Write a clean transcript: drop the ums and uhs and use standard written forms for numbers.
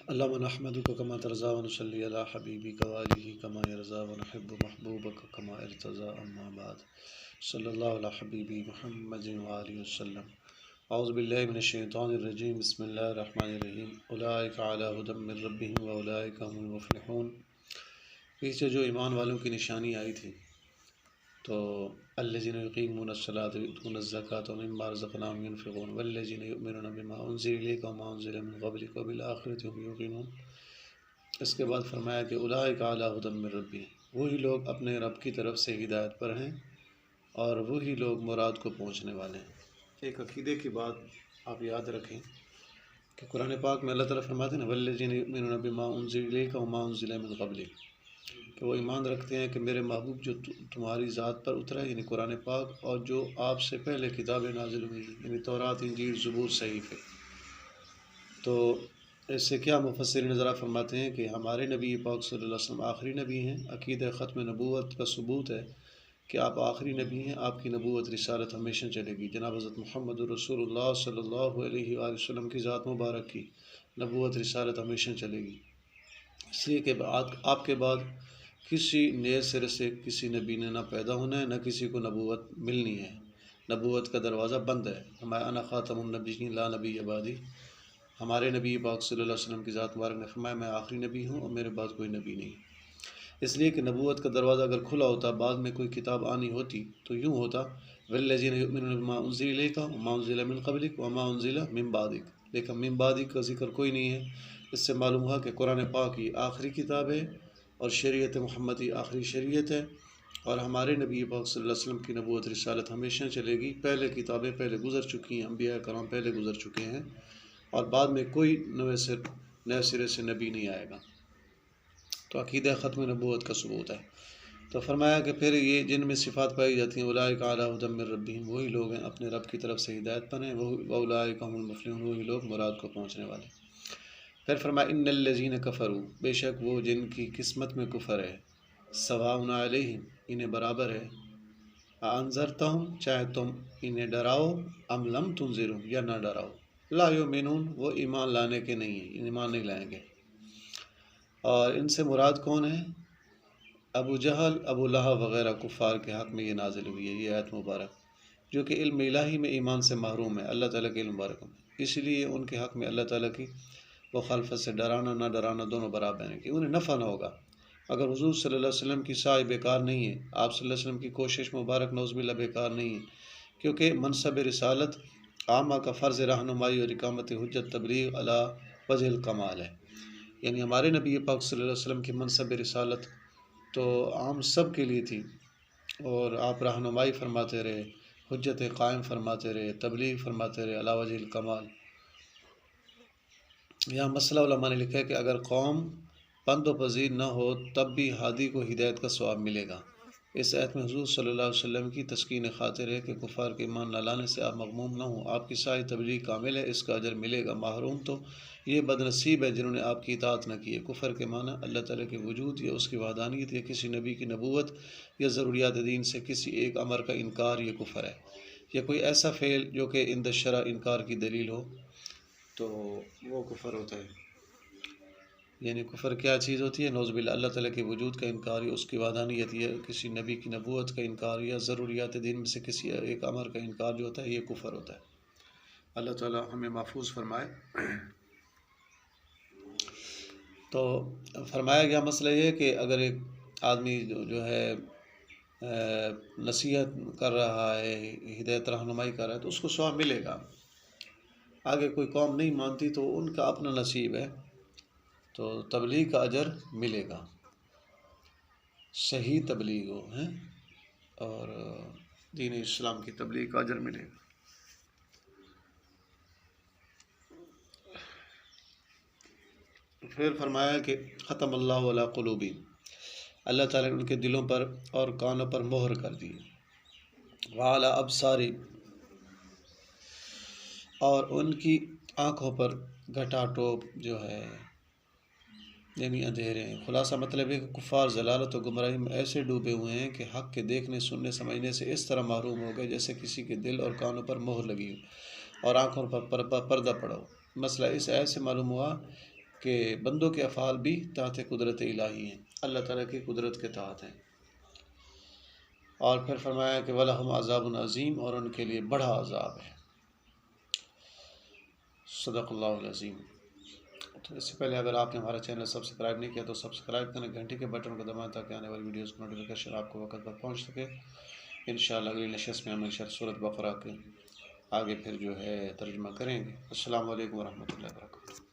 اللهم نحمدك كما ترضى ونصلي على حبيبك وآله كما يرضى ونحب محبوبك كما ارتضى أما بعد صلی اللہ علی حبیبی محمد وآلہ وسلم اعوذ باللہ من الشیطان الرجیم بسم اللہ الرحمن الرحیم اولئک علی ھدی من ربہم واولئک هم المفلحون۔ پیچھے جو ایمان والوں کی نشانی آئی تھی تو الذین یقیمون الصلاۃ ویؤتون الزکاۃ ومما رزقناہم ینفقون والذین یؤمنون بما انزل الیک وما انزل من قبلک وبالآخرۃ هم یوقنون۔ اس کے بعد فرمایا کہ اولئک علی ھدی من ربہم، وہی لوگ اپنے رب کی طرف سے ہدایت پر ہیں اور وہی لوگ مراد کو پہنچنے والے ہیں۔ ایک عقیدے کی بات آپ یاد رکھیں کہ قرآن پاک میں اللہ تعالیٰ فرماتے ہیں نا والذین یؤمنون بما انزل الیک وما انزل من قبلک، کہ وہ ایمان رکھتے ہیں کہ میرے محبوب جو تمہاری ذات پر اترا ہے یعنی قرآن پاک، اور جو آپ سے پہلے کتابیں نازل ہوئی یعنی تورات، انجیل، زبور، صحیفے۔ تو اس سے کیا مفسرین نظرہ فرماتے ہیں کہ ہمارے نبی پاک صلی اللہ علیہ وسلم آخری نبی ہیں۔ عقیدہ ختم نبوت کا ثبوت ہے کہ آپ آخری نبی ہیں، آپ کی نبوت رسالت ہمیشہ چلے گی۔ جناب حضرت محمد رسول اللہ صلی اللہ علیہ وآلہ وسلم کی ذات مبارک کی نبوت رسالت ہمیشہ چلے گی، اس لیے کہ آپ کے بعد کسی نئے سرے سے کسی نبی نے نہ پیدا ہونا ہے، نہ کسی کو نبوت ملنی ہے۔ نبوت کا دروازہ بند ہے۔ فرمایا انا خاتم النبیین لا نبی بعدی، ہمارے نبی پاک صلی اللہ علیہ وسلم کی ذات مبارک نے فرمایا میں آخری نبی ہوں اور میرے بعد کوئی نبی نہیں۔ اس لیے کہ نبوت کا دروازہ اگر کھلا ہوتا، بعد میں کوئی کتاب آنی ہوتی تو یوں ہوتا والذین یؤمنون بما انزل الیک وما انزل من قبلک وما انزل من بعدک، لیکن من بعدک کا ذکر کوئی نہیں ہے۔ اس سے معلوم ہوا کہ قرآن پاک ہی آخری کتاب ہے اور شریعت محمدی آخری شریعت ہے، اور ہمارے نبی پاک صلی اللہ علیہ وسلم کی نبوت رسالت ہمیشہ چلے گی۔ پہلے کتابیں پہلے گزر چکی ہیں، انبیاء کرام پہلے گزر چکے ہیں، اور بعد میں کوئی نئے سرے سے نبی نہیں آئے گا۔ تو عقیدہ ختم نبوت کا ثبوت ہے۔ تو فرمایا کہ پھر یہ جن میں صفات پائی جاتی ہیں اولئک علی ھدی من ربہم، وہی لوگ ہیں اپنے رب کی طرف سے ہدایت پر ہیں، واولئک هم المفلحون، وہی لوگ مراد کو پہنچنے والے۔ پھر فرمایا ان الذین کفروا، بے شک وہ جن کی قسمت میں کفر ہے، سواء علیہم، انہیں برابر ہے، انذرتہم، چاہے تم انہیں ڈراؤ، ام لم تنذرہم، یا نہ ڈراؤ، لا یؤمنون، وہ ایمان لانے کے نہیں ہیں، ایمان نہیں لائیں گے۔ اور ان سے مراد کون ہے؟ ابو جہل، ابو لہب وغیرہ کفار کے حق میں یہ نازل ہوئی ہے یہ آیت مبارک، جو کہ علم الہی میں ایمان سے محروم ہے، اللہ تعالیٰ کے علم مبارک میں۔ اس لیے ان کے حق میں اللہ تعالیٰ کی مخالفت سے ڈرانا نہ ڈرانا دونوں برابر ہیں کہ انہیں نفع نہ ہوگا۔ اگر حضور صلی اللہ علیہ وسلم کی سعی بیکار نہیں ہے، آپ صلی اللہ علیہ وسلم کی کوشش مبارک نعوذ باللہ بیکار نہیں ہے، کیونکہ منصب رسالت عامہ کا فرض رہنمائی اور اقامت حجت تبلیغ علی وجہ الکمال ہے، یعنی ہمارے نبی پاک صلی اللہ علیہ وسلم کی منصب رسالت تو عام سب کے لیے تھی، اور آپ رہنمائی فرماتے رہے، حجت قائم فرماتے رہے، تبلیغ فرماتے رہے علی وجہ الکمال۔ یہاں مسئلہ علماء نے لکھا ہے کہ اگر قوم پند و پذیر نہ ہو تب بھی ہادی کو ہدایت کا ثواب ملے گا۔ اس آیت میں حضور صلی اللہ علیہ وسلم کی تسکین خاطر ہے کہ کفار کے ایمان نہ لانے سے آپ مغموم نہ ہوں، آپ کی ساری تبلیغ کامل ہے، اس کا اجر ملے گا۔ محروم تو یہ بد نصیب ہے جنہوں نے آپ کی اطاعت نہ کی ہے۔ کفر کے معنی اللہ تعالیٰ کے وجود یا اس کی وحدانیت یا کسی نبی کی نبوت یا ضروریات دین سے کسی ایک امر کا انکار، یہ کفر ہے، یا کوئی ایسا فعل جو کہ عند الشرع انکار کی دلیل ہو تو وہ کفر ہوتا ہے۔ یعنی کفر کیا چیز ہوتی ہے؟ نعوذ باللہ اللہ تعالیٰ کے وجود کا انکار یا اس کی وحدانیت یا کسی نبی کی نبوت کا انکار یا ضروریات دین میں سے کسی ایک امر کا انکار جو ہوتا ہے یہ کفر ہوتا ہے۔ اللہ تعالیٰ ہمیں محفوظ فرمائے۔ تو فرمایا گیا مسئلہ یہ ہے کہ اگر ایک آدمی جو ہے نصیحت کر رہا ہے، ہدایت رہنمائی کر رہا ہے تو اس کو ثواب ملے گا۔ آگے کوئی قوم نہیں مانتی تو ان کا اپنا نصیب ہے، تو تبلیغ کا اجر ملے گا، صحیح تبلیغ ہو ہے اور دین اسلام کی تبلیغ کا اجر ملے گا۔ پھر فرمایا کہ ختم اللہ علی قلوبہم، اللہ تعالیٰ نے ان کے دلوں پر اور کانوں پر مہر کر دی، وعلی ابصارہم، اور ان کی آنکھوں پر گھٹا ٹوپ جو ہے یعنی اندھیرے ہیں۔ خلاصہ مطلب ہے کہ کفار ضلالت و گمراہی میں ایسے ڈوبے ہوئے ہیں کہ حق کے دیکھنے، سننے، سمجھنے سے اس طرح محروم ہو گئے جیسے کسی کے دل اور کانوں پر مہر لگی ہو اور آنکھوں پر پردہ پڑا ہو۔ مسئلہ اس آیت سے معلوم ہوا کہ بندوں کے افعال بھی تحت قدرت الہی ہیں، اللہ تعالیٰ کی قدرت کے تحت ہیں۔ اور پھر فرمایا کہ وَلَهُمْ عَذَابٌ عَظِيمٌ، اور ان کے لیے بڑا عذاب ہے۔ صدق اللہ العظیم۔ تو اس سے پہلے اگر آپ نے ہمارا چینل سبسکرائب نہیں کیا تو سبسکرائب کریں، گھنٹی کے بٹن کو دبائیں تاکہ آنے والی ویڈیوز کی نوٹیفیکیشن آپ کو وقت پر پہنچ سکے۔ انشاءاللہ اگلی نشست میں ہم سورۃ بقرہ کے آگے پھر جو ہے ترجمہ کریں گے۔ السلام علیکم ورحمۃ اللہ وبرکاتہ۔